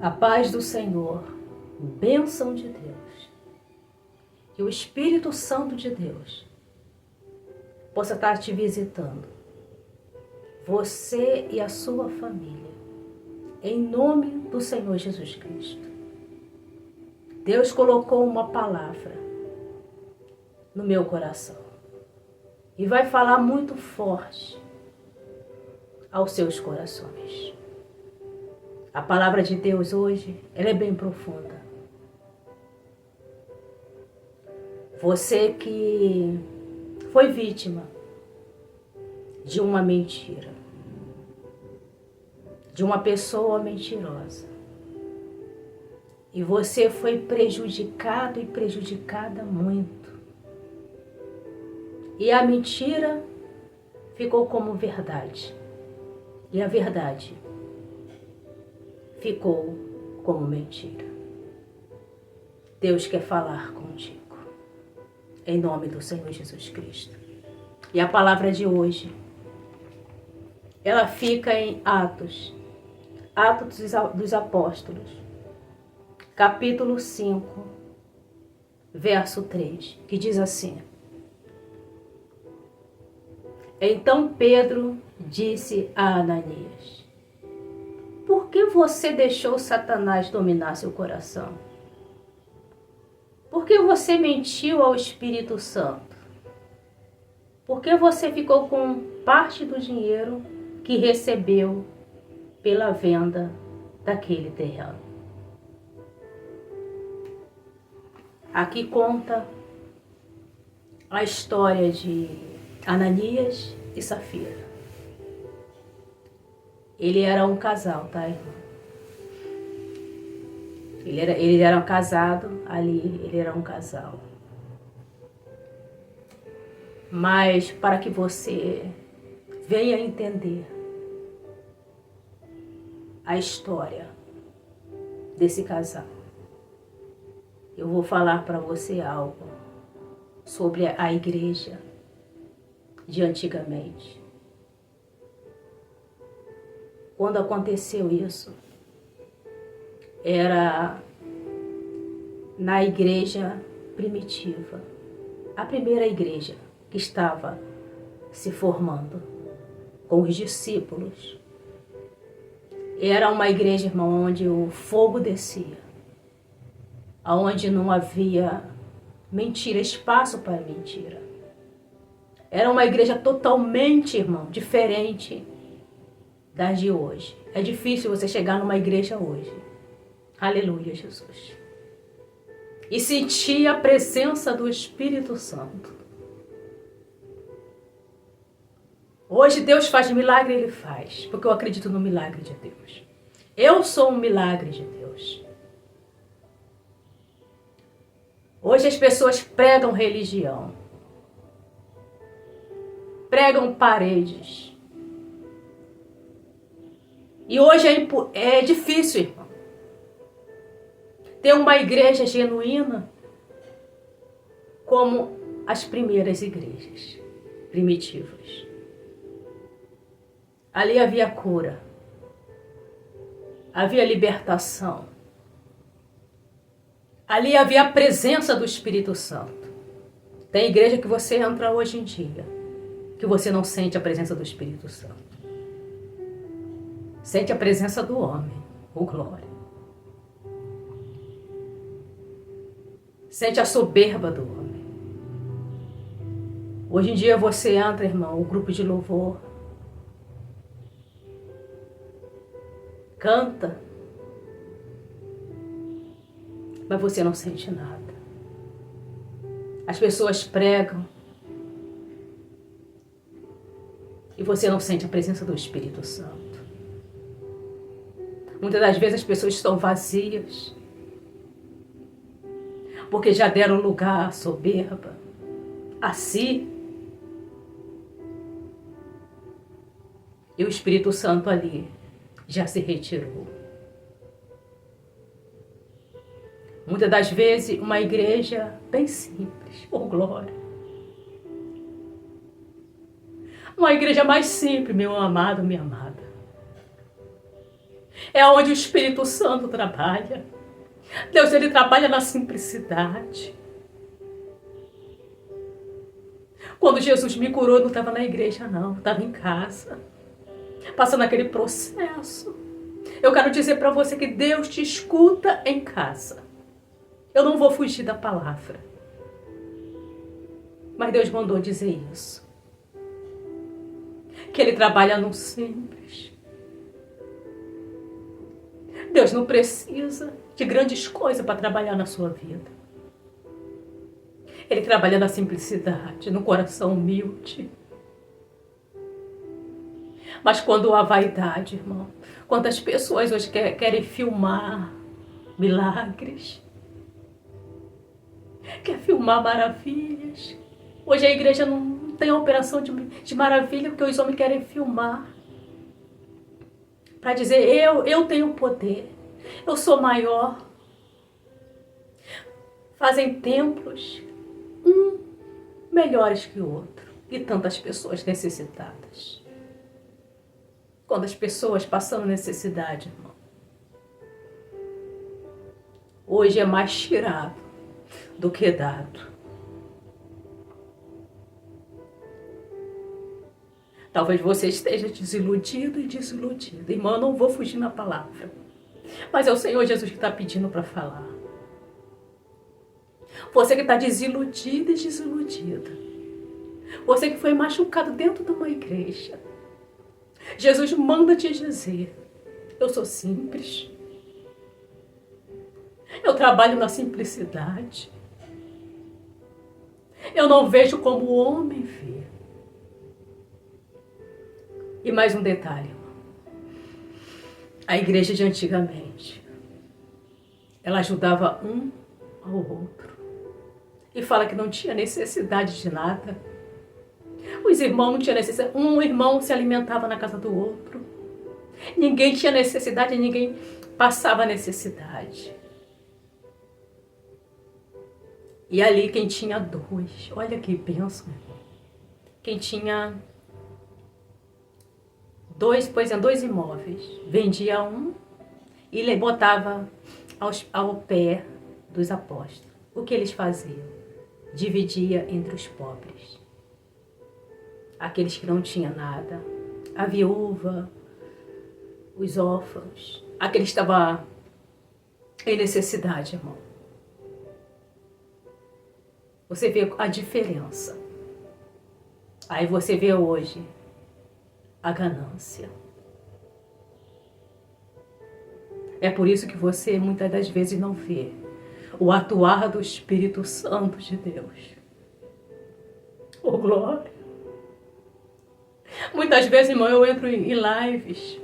A paz do Senhor, bênção de Deus, que o Espírito Santo de Deus possa estar te visitando, você e a sua família, em nome do Senhor Jesus Cristo. Deus colocou uma palavra no meu coração e vai falar muito forte aos seus corações. A palavra de Deus hoje, ela é bem profunda. Você que foi vítima de uma mentira, de uma pessoa mentirosa, e você foi prejudicado e prejudicada muito, e a mentira ficou como verdade, e a verdade ficou como mentira. Deus quer falar contigo, em nome do Senhor Jesus Cristo. E a palavra de hoje, ela fica em Atos dos Apóstolos, capítulo 5, verso 3, que diz assim: Então Pedro disse a Ananias: Por que você deixou Satanás dominar seu coração? Por que você mentiu ao Espírito Santo? Por que você ficou com parte do dinheiro que recebeu pela venda daquele terreno? Aqui conta a história de Ananias e Safira. Ele era um casal, tá, irmão? Ele era casado, ali ele era um casal. Mas para que você venha entender a história desse casal, eu vou falar para você algo sobre a igreja de antigamente. Quando aconteceu isso, era na igreja primitiva, a primeira igreja que estava se formando com os discípulos. Era uma igreja, irmão, onde o fogo descia, onde não havia mentira, espaço para mentira. Era uma igreja totalmente, irmão, diferente das de hoje. É difícil você chegar numa igreja hoje, aleluia, Jesus, e sentir a presença do Espírito Santo. Hoje Deus faz milagre, Ele faz, porque eu acredito no milagre de Deus. Eu sou um milagre de Deus. Hoje as pessoas pregam religião, pregam paredes. E hoje é difícil, irmão, ter uma igreja genuína como as primeiras igrejas primitivas. Ali havia cura, havia libertação, ali havia a presença do Espírito Santo. Tem igreja que você entra hoje em dia, que você não sente a presença do Espírito Santo. Sente a presença do homem, o glória. Sente a soberba do homem. Hoje em dia você entra, irmão, o grupo de louvor, canta, mas você não sente nada. As pessoas pregam e você não sente a presença do Espírito Santo. Muitas das vezes as pessoas estão vazias, porque já deram lugar à soberba, a si. E o Espírito Santo ali já se retirou. Muitas das vezes uma igreja bem simples, oh glória. Uma igreja mais simples, meu amado, minha amada. É onde o Espírito Santo trabalha. Deus, ele trabalha na simplicidade. Quando Jesus me curou, eu não estava na igreja, não. Eu estava em casa, passando aquele processo. Eu quero dizer para você que Deus te escuta em casa. Eu não vou fugir da palavra. Mas Deus mandou dizer isso. Que ele trabalha no simples. Deus não precisa de grandes coisas para trabalhar na sua vida. Ele trabalha na simplicidade, no coração humilde. Mas quando há vaidade, irmão, quantas pessoas hoje querem filmar milagres, quer filmar maravilhas. Hoje a igreja não tem a operação de maravilha porque os homens querem filmar. Para dizer, eu tenho poder, eu sou maior. Fazem templos, melhores que o outro. E tantas pessoas necessitadas. Quantas pessoas passando necessidade, irmão. Hoje é mais tirado do que dado. Talvez você esteja desiludido e desiludida. Irmão, eu não vou fugir na palavra. Mas é o Senhor Jesus que está pedindo para falar. Você que está desiludido e desiludida. Você que foi machucado dentro de uma igreja. Jesus manda te dizer, eu sou simples. Eu trabalho na simplicidade. Eu não vejo como o homem vê. E mais um detalhe. A igreja de antigamente, ela ajudava um ao outro. E fala que não tinha necessidade de nada. Os irmãos não tinham necessidade. Um irmão se alimentava na casa do outro. Ninguém tinha necessidade, ninguém passava necessidade. E ali quem tinha dois, olha que bênção, irmão. Quem tinha dois imóveis, vendia um e botava ao pé dos apóstolos. O que eles faziam? Dividia entre os pobres. Aqueles que não tinham nada, a viúva, os órfãos, aqueles que estavam em necessidade, irmão. Você vê a diferença. Aí você vê hoje a ganância. É por isso que você muitas das vezes não vê o atuar do Espírito Santo de Deus. Oh, glória! Muitas vezes, irmão, eu entro em lives.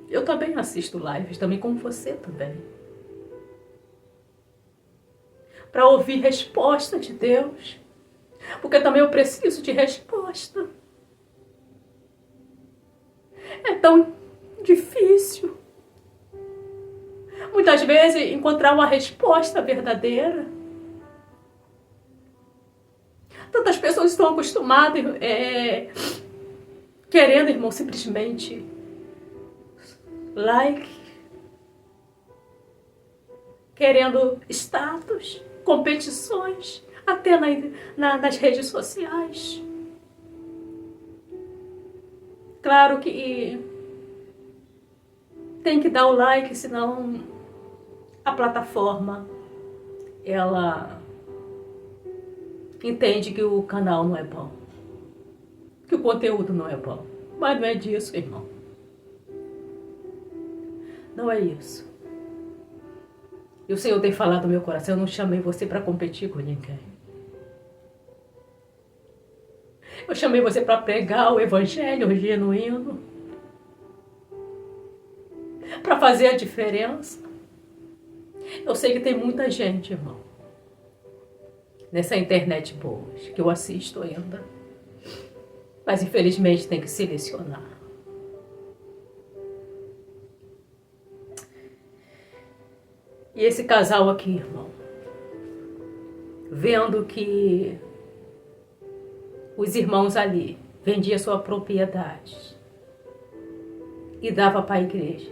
Eu também assisto lives, também como você também. Para ouvir resposta de Deus. Porque também eu preciso de resposta. É tão difícil. Muitas vezes encontrar uma resposta verdadeira. Tantas pessoas estão acostumadas, querendo, irmão, simplesmente like, querendo status, competições, até nas redes sociais. Claro que tem que dar o like, senão a plataforma, ela entende que o canal não é bom, que o conteúdo não é bom. Mas não é disso, irmão. Não é isso. E o Senhor tem falado no meu coração, eu não chamei você para competir com ninguém. Eu chamei você para pregar o evangelho genuíno, para fazer a diferença. Eu sei que tem muita gente, irmão, nessa internet boa, que eu assisto ainda. Mas infelizmente tem que selecionar. E esse casal aqui, irmão, vendo que os irmãos ali vendiam sua propriedade e dava para a igreja.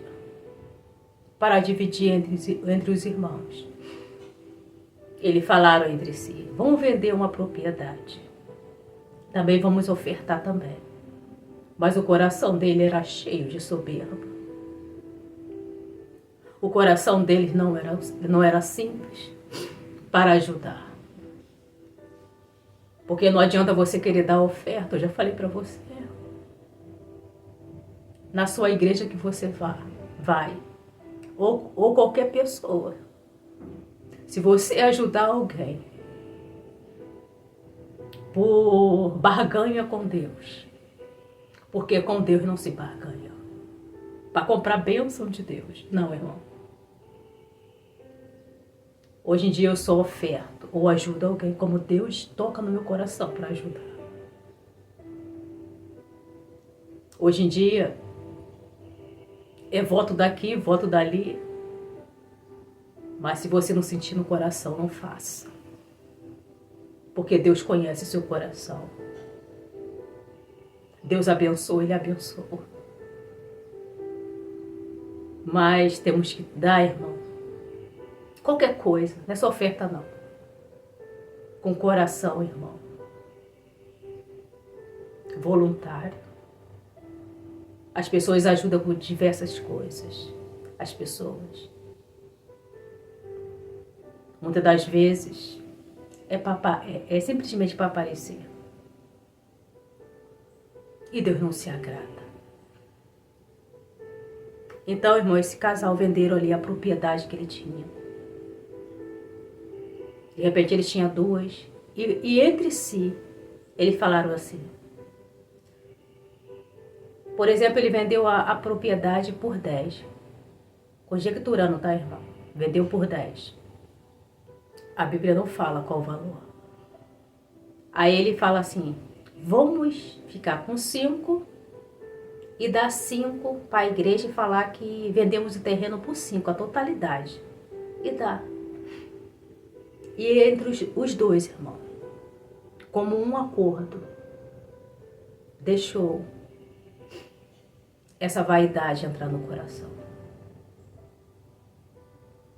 para dividir entre os irmãos. Eles falaram entre si: vamos vender uma propriedade. Também vamos ofertar também. Mas o coração dele era cheio de soberba. O coração deles não era simples para ajudar. Porque não adianta você querer dar oferta, eu já falei para você. Na sua igreja que você vai, ou qualquer pessoa, se você ajudar alguém por barganha com Deus, porque com Deus não se barganha, para comprar bênção de Deus, não, irmão. Hoje em dia eu só oferto ou ajudo alguém como Deus toca no meu coração para ajudar. Hoje em dia é voto daqui, voto dali. Mas se você não sentir no coração, não faça. Porque Deus conhece o seu coração. Deus abençoa, Ele abençoa. Mas temos que dar, irmão, qualquer coisa, não é só oferta não. Com coração, irmão. Voluntário. As pessoas ajudam com diversas coisas. As pessoas. Muitas das vezes é simplesmente para aparecer. E Deus não se agrada. Então, irmão, esse casal venderam ali a propriedade que ele tinha. De repente ele tinha duas. E entre si, eles falaram assim. Por exemplo, ele vendeu a propriedade por 10. Conjecturando, tá, irmão? Vendeu por 10. A Bíblia não fala qual o valor. Aí ele fala assim, vamos ficar com 5 e dar 5 para a igreja e falar que vendemos o terreno por 5, a totalidade. E dá. E entre os dois, irmão, como um acordo, deixou essa vaidade entrar no coração.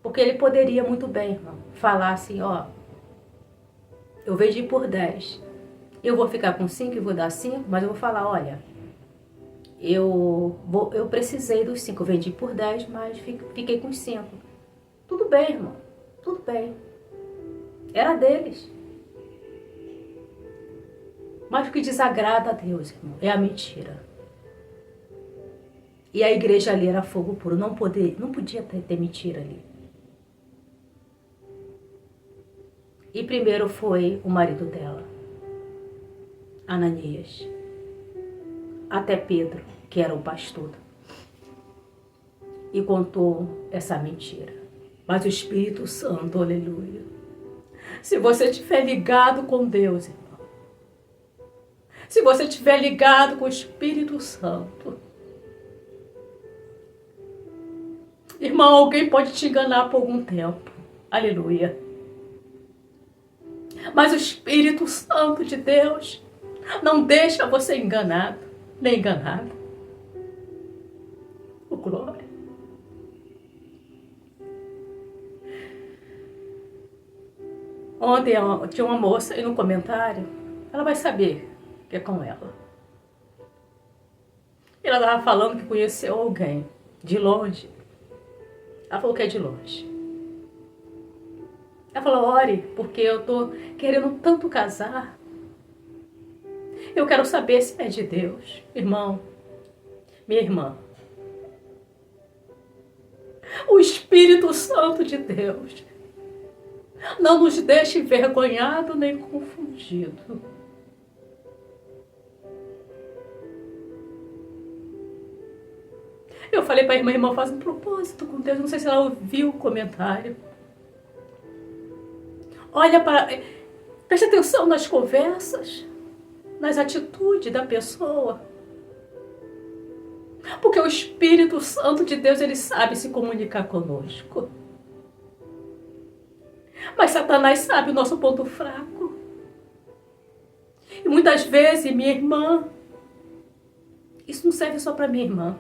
Porque ele poderia muito bem, irmão, falar assim, ó, eu vendi por 10, eu vou ficar com 5 e vou dar 5, mas eu vou falar, olha, eu precisei dos 5, eu vendi por 10, mas fiquei com 5. Tudo bem, irmão, tudo bem. Era deles. Mas o que desagrada a Deus, irmão, é a mentira. E a igreja ali era fogo puro, não podia ter mentira ali. E primeiro foi o marido dela, Ananias, até Pedro, que era o pastor, e contou essa mentira. Mas o Espírito Santo, aleluia, se você estiver ligado com Deus, irmão, se você estiver ligado com o Espírito Santo, irmão, alguém pode te enganar por algum tempo, aleluia. Mas o Espírito Santo de Deus não deixa você enganado, nem enganada. Oh, glória. Ontem tinha uma moça aí no comentário, ela vai saber que é com ela. Ela estava falando que conheceu alguém de longe. Ela falou que é de longe. Ela falou, ore, porque eu tô querendo tanto casar. Eu quero saber se é de Deus. Irmão, minha irmã, o Espírito Santo de Deus não nos deixe envergonhado nem confundido. Eu falei para a irmã, faz um propósito com Deus. Não sei se ela ouviu o comentário. Olha preste atenção nas conversas, nas atitudes da pessoa. Porque o Espírito Santo de Deus, ele sabe se comunicar conosco. Mas Satanás sabe o nosso ponto fraco. E muitas vezes, minha irmã, isso não serve só para minha irmã.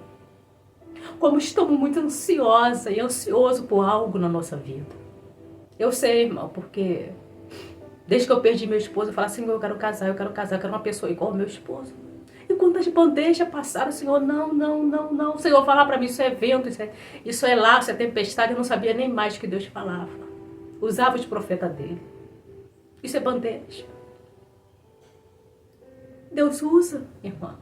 Como estamos muito ansiosa e ansioso por algo na nossa vida. Eu sei, irmão, porque desde que eu perdi meu esposo, eu falo assim, eu quero casar, eu quero uma pessoa igual ao meu esposo. E quantas bandejas passaram, Senhor, não, não, não, não. O Senhor falar para mim, isso é vento, isso é laço, isso é tempestade, eu não sabia nem mais o que Deus falava. Usava os profetas dele. Isso é bandeja. Deus usa, irmã.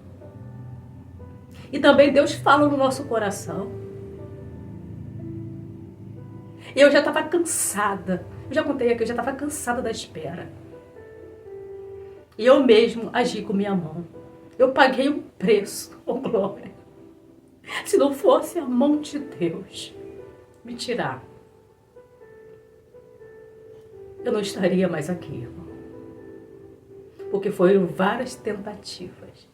E também Deus fala no nosso coração. E eu já estava cansada. Eu já contei aqui, eu já estava cansada da espera. E eu mesmo agi com minha mão. Eu paguei um preço, oh glória. Se não fosse a mão de Deus me tirar, eu não estaria mais aqui, irmão. Porque foram várias tentativas.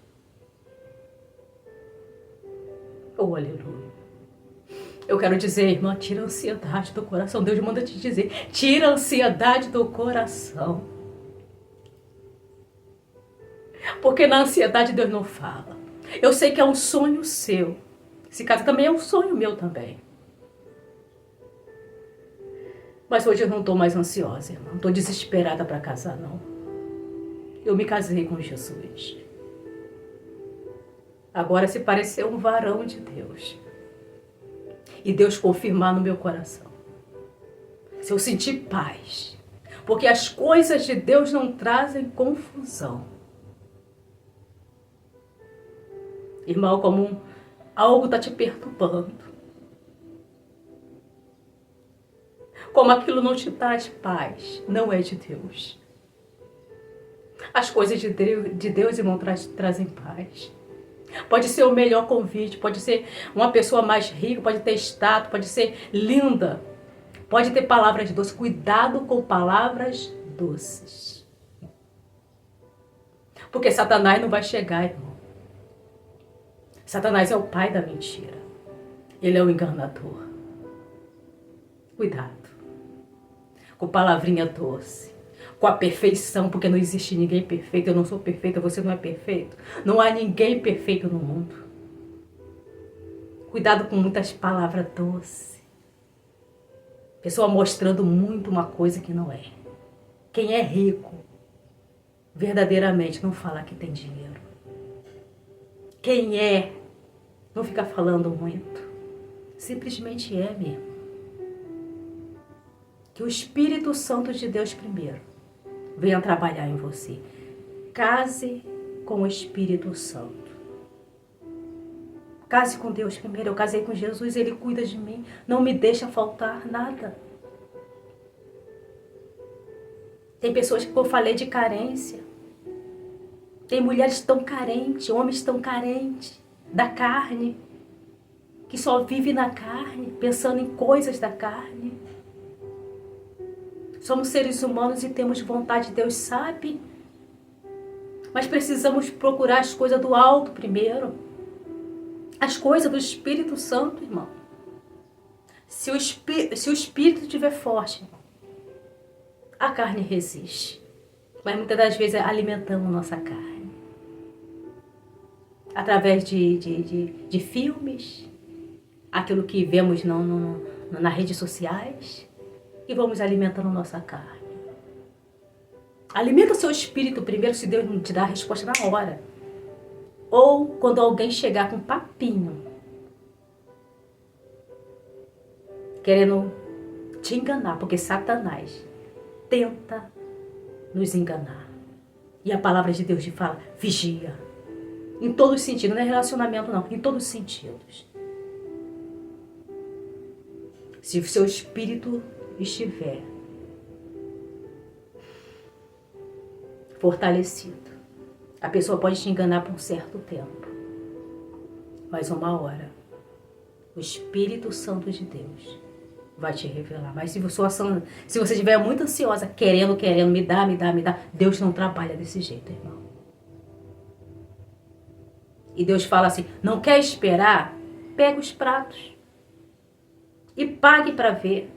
Oh, aleluia. Eu quero dizer, irmã, tira a ansiedade do coração. Deus manda te dizer, tira a ansiedade do coração. Porque na ansiedade Deus não fala. Eu sei que é um sonho seu. Esse caso também é um sonho meu também. Mas hoje eu não estou mais ansiosa, irmão. Não estou desesperada para casar, não. Eu me casei com Jesus. Agora se pareceu um varão de Deus. E Deus confirmar no meu coração. Se eu sentir paz. Porque as coisas de Deus não trazem confusão. Irmão, como algo está te perturbando. Como aquilo não te traz paz, não é de Deus. As coisas de Deus, irmão, trazem paz. Pode ser o melhor convite, pode ser uma pessoa mais rica, pode ter status, pode ser linda, pode ter palavras doces. Cuidado com palavras doces. Porque Satanás não vai chegar, irmão. Satanás é o pai da mentira. Ele é o enganador. Cuidado. Com palavrinha doce. Com a perfeição, porque não existe ninguém perfeito. Eu não sou perfeita, você não é perfeito. Não há ninguém perfeito no mundo. Cuidado com muitas palavras doces. Pessoa mostrando muito uma coisa que não é. Quem é rico, verdadeiramente não fala que tem dinheiro. Quem é, não fica falando muito. Simplesmente é mesmo. Que o Espírito Santo de Deus primeiro venha trabalhar em você. Case com o Espírito Santo. Case com Deus primeiro. Eu casei com Jesus, Ele cuida de mim. Não me deixa faltar nada. Tem pessoas que eu falei de carência. Tem mulheres tão carentes, homens tão carentes da carne, que só vive na carne, pensando em coisas da carne. Somos seres humanos e temos vontade, Deus sabe. Mas precisamos procurar as coisas do alto primeiro. As coisas do Espírito Santo, irmão. Se o Espírito estiver forte, a carne resiste. Mas muitas das vezes alimentamos nossa carne. Através de filmes, aquilo que vemos nas redes sociais, e vamos alimentando nossa carne. Alimenta o seu espírito primeiro, se Deus não te dá a resposta na hora. Ou quando alguém chegar com papinho, querendo te enganar, porque Satanás tenta nos enganar. E a palavra de Deus te fala, vigia. Em todos os sentidos, não é relacionamento não, em todos os sentidos. Se o seu espírito estiver fortalecido, a pessoa pode te enganar por um certo tempo, mas uma hora o Espírito Santo de Deus vai te revelar. Mas se você estiver muito ansiosa, querendo, me dá, Deus não trabalha desse jeito, irmão. E Deus fala assim, não quer esperar? Pega os pratos e pague para ver.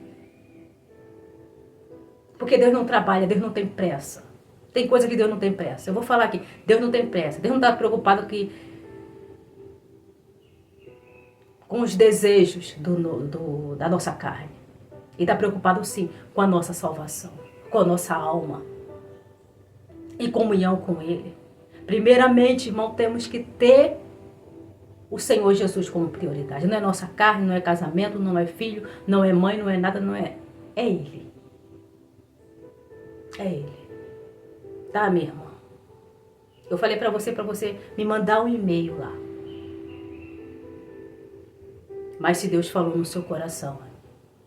Porque Deus não trabalha, Deus não tem pressa. Tem coisa que Deus não tem pressa. Eu vou falar aqui, Deus não tem pressa. Deus não está preocupado com os desejos da nossa carne. E está preocupado sim com a nossa salvação, com a nossa alma, em comunhão com Ele. Primeiramente, irmão, temos que ter o Senhor Jesus como prioridade. Não é nossa carne, não é casamento, não é filho, não é mãe, não é nada, não é. É Ele. É Ele. Tá, minha irmã? Eu falei para você me mandar um e-mail lá. Mas se Deus falou no seu coração,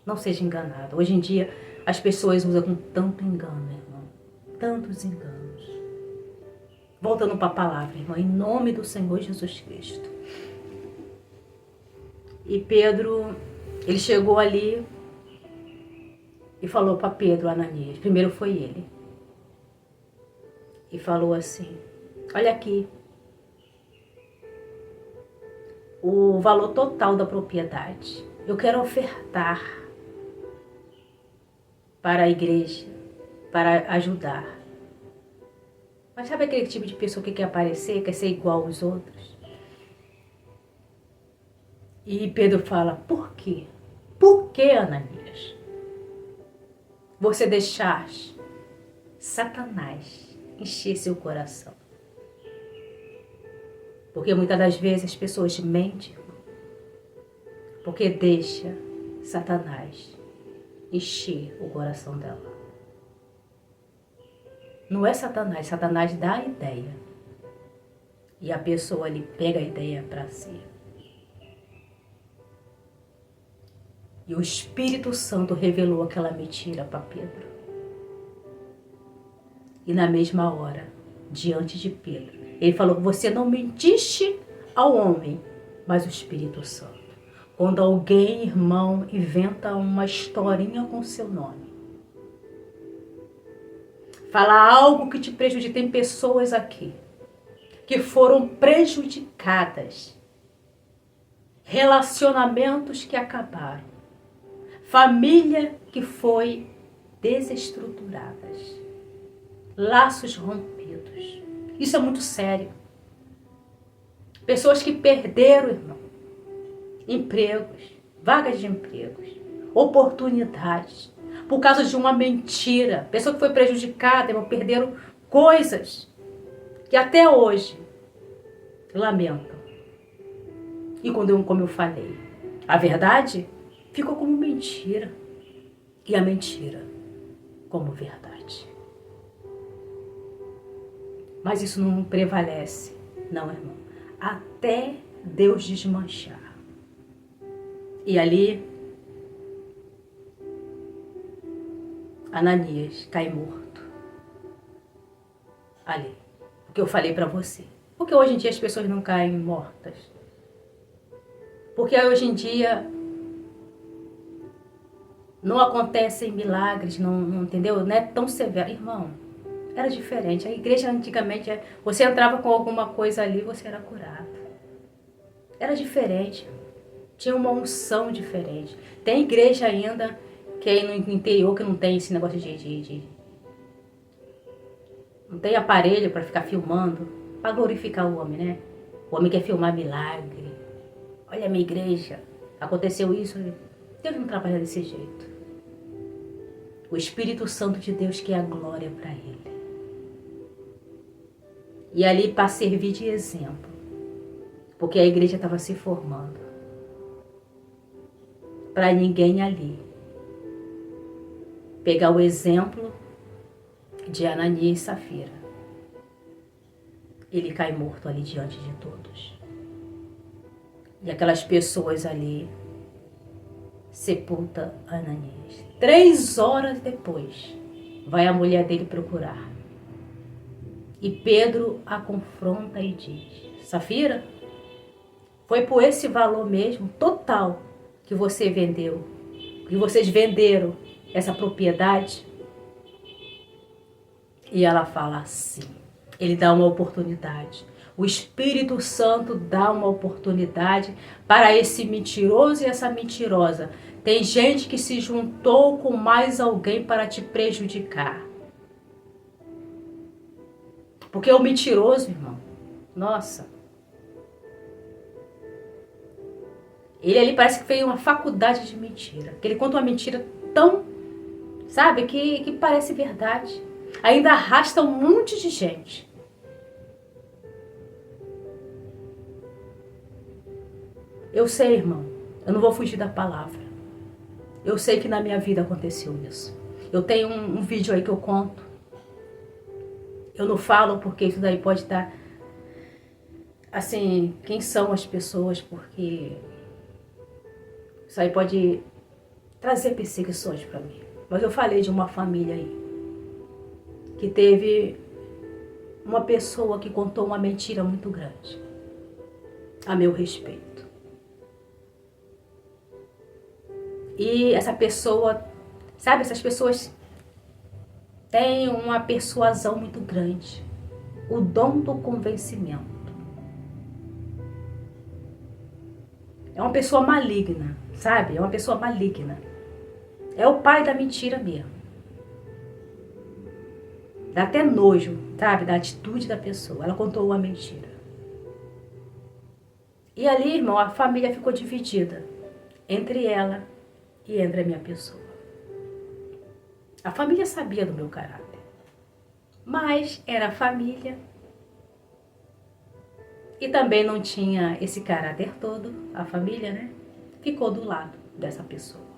não seja enganado. Hoje em dia, as pessoas usam com tanto engano, irmão. Tantos enganos. Voltando para a palavra, irmão, em nome do Senhor Jesus Cristo. E Pedro, ele chegou ali e falou para Pedro, Ananias. Primeiro foi ele. E falou assim, olha aqui. O valor total da propriedade. Eu quero ofertar para a igreja, para ajudar. Mas sabe aquele tipo de pessoa que quer aparecer, quer ser igual aos outros? E Pedro fala, por quê? Por que, Ananias? Você deixar Satanás encher seu coração? Porque muitas das vezes as pessoas mentem, porque deixa Satanás encher o coração dela. Não é Satanás, Satanás dá a ideia. E a pessoa ali pega a ideia para si. E o Espírito Santo revelou aquela mentira para Pedro. E na mesma hora, diante de Pedro, ele falou, você não mentiste ao homem, mas o Espírito Santo. Quando alguém, irmão, inventa uma historinha com seu nome, fala algo que te prejudica, tem pessoas aqui que foram prejudicadas, relacionamentos que acabaram, família que foi desestruturadas, laços rompidos. Isso é muito sério. Pessoas que perderam, irmão, empregos, vagas de empregos, oportunidades, por causa de uma mentira. Pessoa que foi prejudicada, irmão, perderam coisas que até hoje lamentam. E como eu falei, a verdade ficou como mentira e a mentira como verdade. Mas isso não prevalece, não, irmão, até Deus desmanchar. E ali, Ananias cai morto. Ali. O que eu falei para você. Porque hoje em dia as pessoas não caem mortas. Porque hoje em dia não acontecem milagres, não entendeu? Não é tão severo. Irmão, era diferente. A igreja antigamente, você entrava com alguma coisa ali, você era curado. Era diferente. Tinha uma unção diferente. Tem igreja ainda que aí no interior que não tem esse negócio não tem aparelho para ficar filmando, para glorificar o homem, né? O homem quer filmar milagre. Olha a minha igreja, aconteceu isso. Deus não trabalha desse jeito. O Espírito Santo de Deus quer a glória para Ele. E ali para servir de exemplo, porque a igreja estava se formando. Para ninguém ali pegar o exemplo de Ananias e Safira. Ele cai morto ali diante de todos. E aquelas pessoas ali sepulta Ananias. 3 horas depois, vai a mulher dele procurar. E Pedro a confronta e diz, Safira, foi por esse valor mesmo, total, que você vendeu, que vocês venderam essa propriedade? E ela fala assim, ele dá uma oportunidade. O Espírito Santo dá uma oportunidade para esse mentiroso e essa mentirosa. Tem gente que se juntou com mais alguém para te prejudicar. Porque o mentiroso, irmão, nossa, Ele ali parece que fez uma faculdade de mentira. Que ele conta uma mentira tão, sabe, que parece verdade. Ainda arrasta um monte de gente. Eu sei, irmão, eu não vou fugir da palavra. Eu sei que na minha vida aconteceu isso. Eu tenho um vídeo aí que eu conto. Eu não falo porque isso daí pode estar, assim, quem são as pessoas, porque isso aí pode trazer perseguições para mim. Mas eu falei de uma família aí, que teve uma pessoa que contou uma mentira muito grande a meu respeito. E essa pessoa, sabe, essas pessoas têm uma persuasão muito grande. O dom do convencimento. É uma pessoa maligna, sabe? É uma pessoa maligna. É o pai da mentira mesmo. Dá até nojo, sabe? Da atitude da pessoa. Ela contou uma mentira. E ali, irmão, a família ficou dividida entre ela e entre a minha pessoa. A família sabia do meu caráter. Mas era a família. E também não tinha esse caráter todo. A família, né? Ficou do lado dessa pessoa.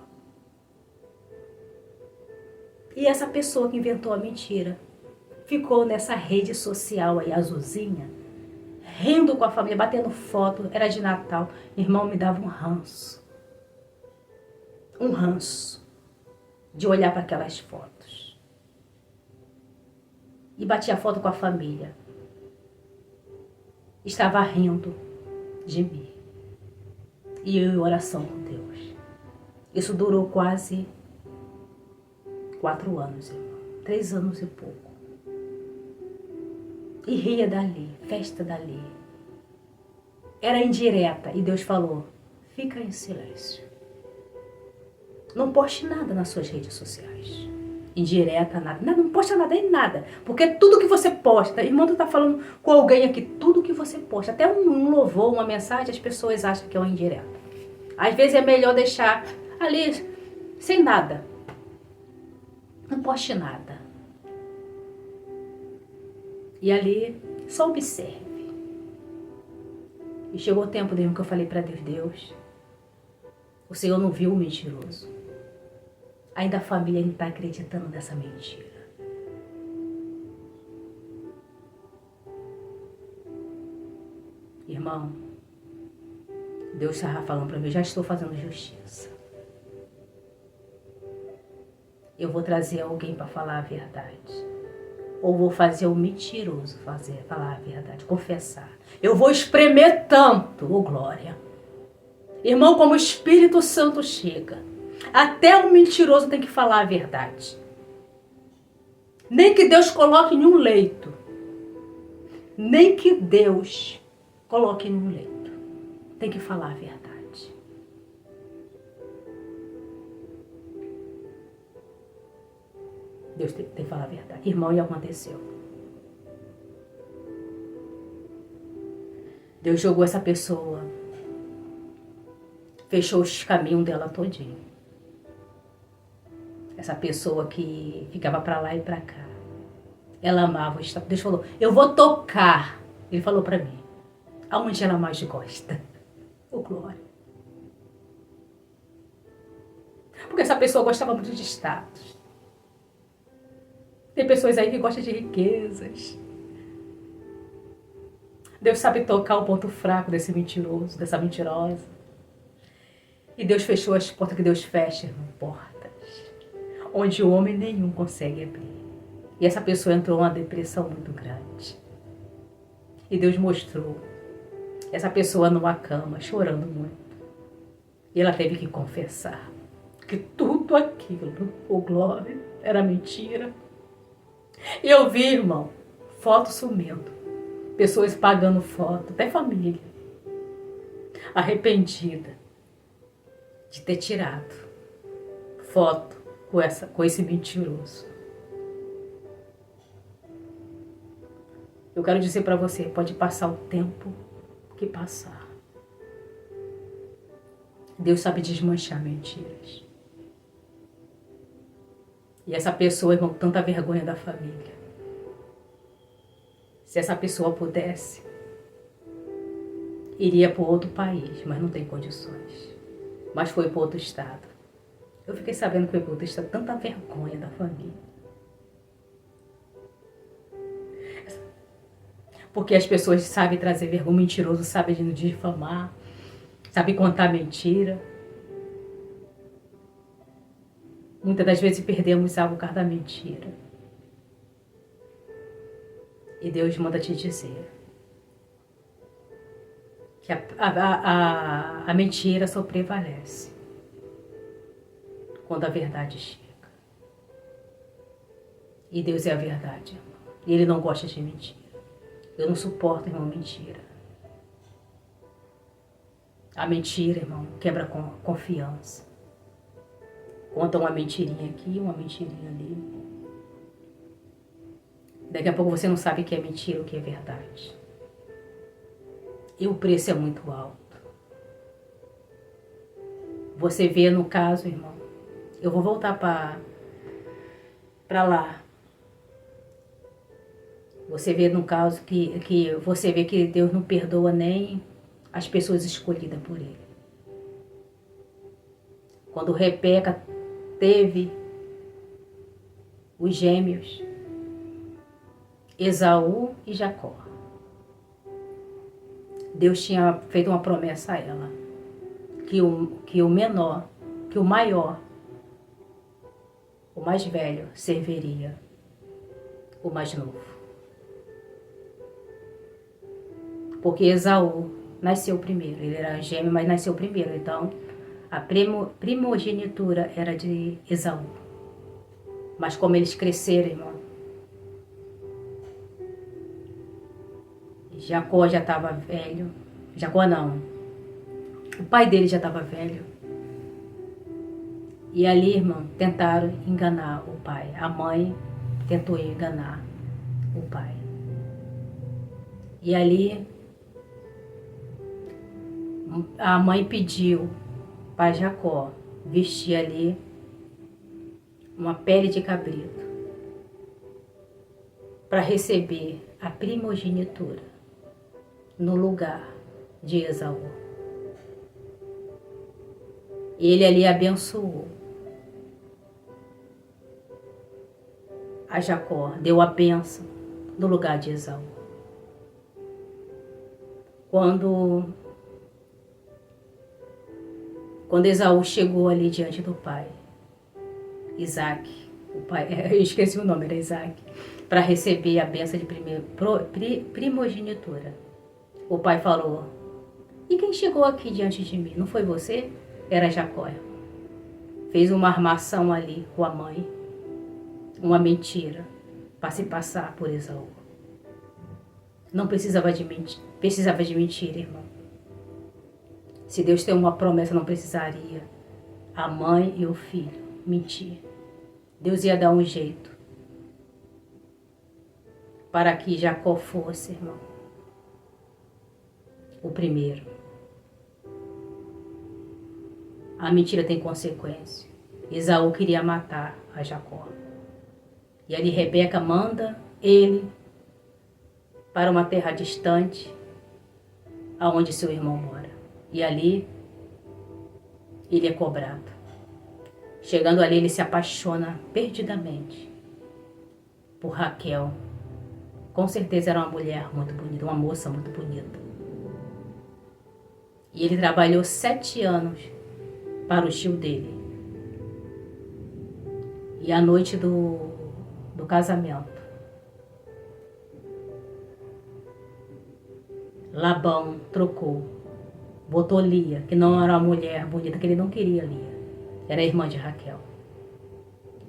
E essa pessoa que inventou a mentira ficou nessa rede social aí, azulzinha, rindo com a família, batendo foto. Era de Natal. Irmão, me dava um ranço. Um ranço de olhar para aquelas fotos. E batia foto com a família. Estava rindo de mim. E eu em oração com Deus. Isso durou quase 4 anos, irmão. 3 anos e pouco. E ria dali, festa dali. Era indireta. E Deus falou, fica em silêncio. Não poste nada nas suas redes sociais. Indireta, nada. Não posta nada em nada. Porque tudo que você posta, irmão, tu tá falando com alguém aqui, tudo que você posta, até um louvor, uma mensagem, as pessoas acham que é uma indireta. Às vezes é melhor deixar ali, sem nada. Não poste nada. E ali, só observe. E chegou o tempo que eu falei para Deus, o Senhor não viu o mentiroso. Ainda a família não está acreditando nessa mentira. Irmão, Deus estava falando para mim, já estou fazendo justiça. Eu vou trazer alguém para falar a verdade. Ou vou fazer o mentiroso falar a verdade, confessar. Eu vou espremer tanto, ô glória. Irmão, como o Espírito Santo chega, até o mentiroso tem que falar a verdade. Nem que Deus coloque em um leito. Nem que Deus coloque em um leito. Tem que falar a verdade. Deus tem que falar a verdade. Irmão, e aconteceu. Deus jogou essa pessoa. Fechou os caminhos dela todinho. Essa pessoa que ficava para lá e para cá. Ela amava o estado. Deus falou, eu vou tocar. Ele falou para mim. Aonde ela mais gosta. Ô, glória. Porque essa pessoa gostava muito de status. Tem pessoas aí que gostam de riquezas. Deus sabe tocar o ponto fraco desse mentiroso, dessa mentirosa. E Deus fechou as portas que Deus fecha, irmão, portas. Onde o homem nenhum consegue abrir. E essa pessoa entrou numa depressão muito grande. E Deus mostrou essa pessoa numa cama, chorando muito. E ela teve que confessar que tudo aquilo, o glória, era mentira. E eu vi, irmão, foto sumindo. Pessoas pagando foto, até família. Arrependida de ter tirado foto com esse mentiroso. Eu quero dizer para você, pode passar o tempo que passar. Deus sabe desmanchar mentiras. E essa pessoa, irmão, com tanta vergonha da família. Se essa pessoa pudesse, iria para outro país, mas não tem condições. Mas foi para outro estado. Eu fiquei sabendo que foi para outro estado, tanta vergonha da família. Porque as pessoas sabem trazer vergonha, o mentiroso sabe de difamar, sabe contar mentira. Muitas das vezes perdemos algo por causa da mentira. E Deus manda te dizer que a mentira só prevalece quando a verdade chega. E Deus é a verdade, irmão. E Ele não gosta de mentira. Eu não suporto, irmão, mentira. A mentira, irmão, quebra confiança. Conta uma mentirinha aqui, uma mentirinha ali. Daqui a pouco você não sabe o que é mentira, o que é verdade. E o preço é muito alto. Você vê no caso, irmão, eu vou voltar para lá. Você vê no caso que você vê que Deus não perdoa nem as pessoas escolhidas por Ele. Quando Rebeca teve os gêmeos, Esaú e Jacó, Deus tinha feito uma promessa a ela, que o menor, que o maior, o mais velho, serviria o mais novo. Porque Esaú nasceu primeiro, ele era gêmeo, mas nasceu primeiro, então a primogenitura era de Esaú. Mas como eles cresceram, irmão, Jacó já estava velho. Jacó não. O pai dele já estava velho. E ali, irmão, tentaram enganar o pai. A mãe tentou enganar o pai. E ali, a mãe pediu para Jacó vestir ali uma pele de cabrito para receber a primogenitura no lugar de Esaú. Ele ali abençoou a Jacó, deu a bênção no lugar de Esaú. Quando Esaú chegou ali diante do pai, Isaac, o pai, eu esqueci o nome, era Isaac, para receber a bênção de primogenitura. O pai falou: e quem chegou aqui diante de mim? Não foi você? Era Jacó. Fez uma armação ali com a mãe, uma mentira, para se passar por Esaú. Não precisava de mentira, irmão. Se Deus tem uma promessa, não precisaria a mãe e o filho mentir. Deus ia dar um jeito para que Jacó fosse, irmão, o primeiro. A mentira tem consequência. Esaú queria matar a Jacó. E ali Rebeca manda ele para uma terra distante, aonde seu irmão mora. E ali ele é cobrado. Chegando ali, ele se apaixona perdidamente por Raquel. Com certeza era uma mulher muito bonita, uma moça muito bonita. E ele trabalhou 7 anos para o tio dele. E a noite do casamento, Labão trocou, botou Lia, que não era uma mulher bonita, que ele não queria Lia. Era irmã de Raquel.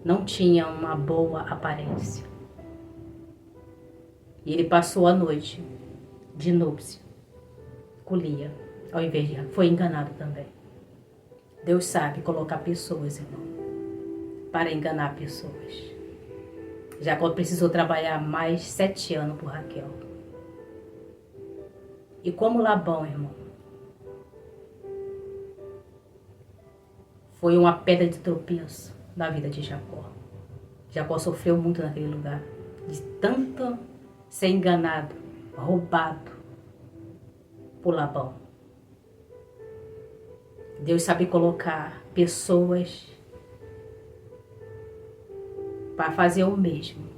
Não tinha uma boa aparência. E ele passou a noite de núpcia com Lia, ao invés de... Foi enganado também. Deus sabe colocar pessoas, irmão, para enganar pessoas. Jacó precisou trabalhar mais 7 anos por Raquel. E como Labão, irmão, foi uma pedra de tropeço na vida de Jacó. Jacó sofreu muito naquele lugar, de tanto ser enganado, roubado por Labão. Deus sabe colocar pessoas para fazer o mesmo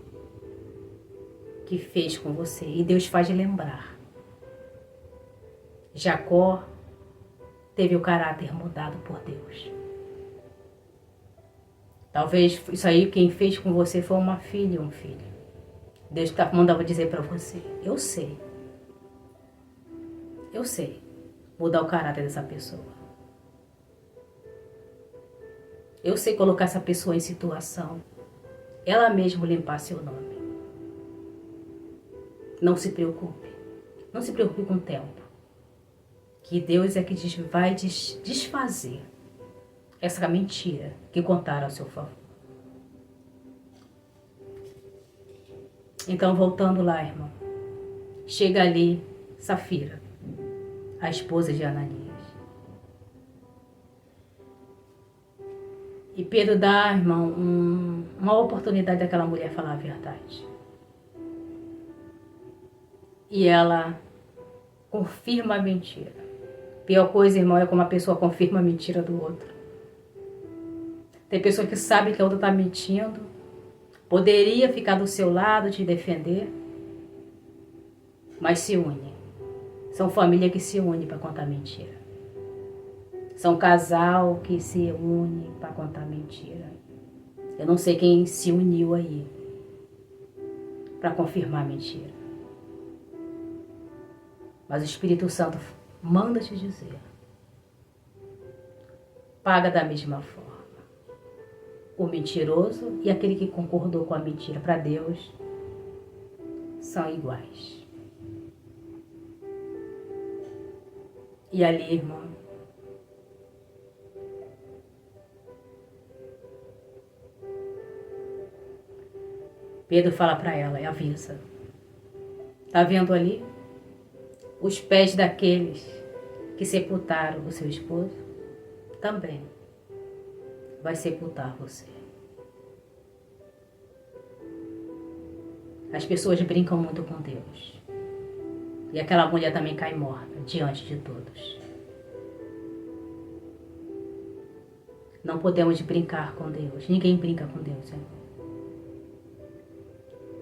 que fez com você. E Deus faz lembrar. Jacó teve o caráter mudado por Deus. Talvez isso aí quem fez com você foi uma filha ou um filho. Deus mandava dizer para você, eu sei mudar o caráter dessa pessoa. Eu sei colocar essa pessoa em situação, ela mesma limpar seu nome. Não se preocupe com o tempo, que Deus é que vai desfazer essa mentira que contaram a seu favor. Então, voltando lá, irmão, chega ali Safira, a esposa de Ananias. E Pedro dá, irmão, uma oportunidade daquela mulher falar a verdade. E ela confirma a mentira. Pior coisa, irmão, é como a pessoa confirma a mentira do outro. Tem pessoa que sabe que a outra está mentindo, poderia ficar do seu lado, te defender, mas se une. São família que se une para contar mentira. São casal que se une para contar mentira. Eu não sei quem se uniu aí para confirmar a mentira. Mas o Espírito Santo manda te dizer. Paga da mesma forma. O mentiroso e aquele que concordou com a mentira para Deus são iguais. E ali, irmão, Pedro fala para ela e avisa. Tá vendo ali? Os pés daqueles que sepultaram o seu esposo também vai sepultar você. As pessoas brincam muito com Deus. E aquela mulher também cai morta diante de todos. Não podemos brincar com Deus. Ninguém brinca com Deus, irmão.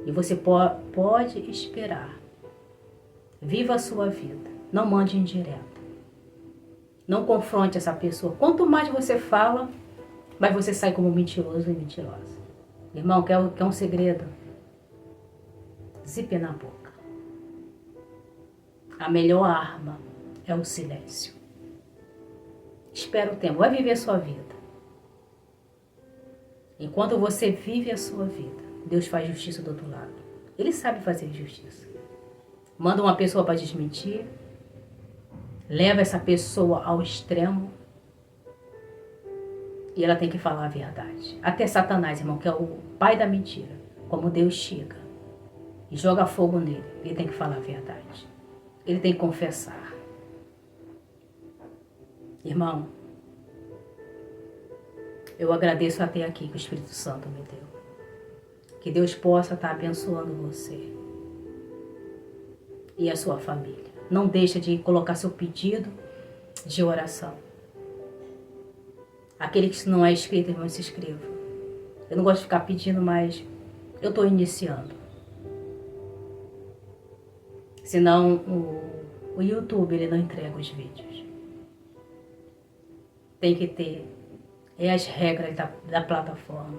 E você pode esperar. Viva a sua vida. Não mande indireta. Não confronte essa pessoa. Quanto mais você fala, mais você sai como mentiroso e mentirosa. Irmão, quer um segredo? Zipe na boca. A melhor arma é o silêncio. Espera o tempo. Vai viver a sua vida. Enquanto você vive a sua vida, Deus faz justiça do outro lado. Ele sabe fazer justiça. Manda uma pessoa para desmentir. Leva essa pessoa ao extremo. E ela tem que falar a verdade. Até Satanás, irmão, que é o pai da mentira. Como Deus chega e joga fogo nele, ele tem que falar a verdade. Ele tem que confessar. Irmão, eu agradeço até aqui que o Espírito Santo me deu. Que Deus possa estar abençoando você e a sua família. Não deixa de colocar seu pedido de oração. Aquele que não é inscrito, irmão, se inscreva. Eu não gosto de ficar pedindo, mas eu estou iniciando. Senão o YouTube ele não entrega os vídeos. Tem que ter as regras da plataforma.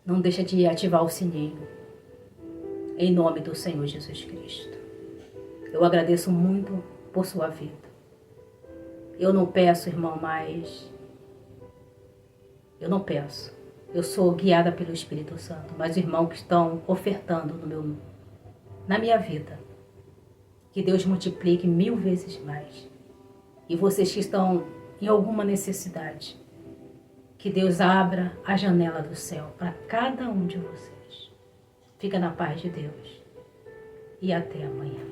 Não deixa de ativar o sininho. Em nome do Senhor Jesus Cristo. Eu agradeço muito por sua vida. Eu não peço, irmão, mas... Eu não peço. Eu sou guiada pelo Espírito Santo. Mas os irmãos que estão ofertando na minha vida, que Deus multiplique 1000 vezes mais. E vocês que estão em alguma necessidade, que Deus abra a janela do céu para cada um de vocês. Fica na paz de Deus. E até amanhã.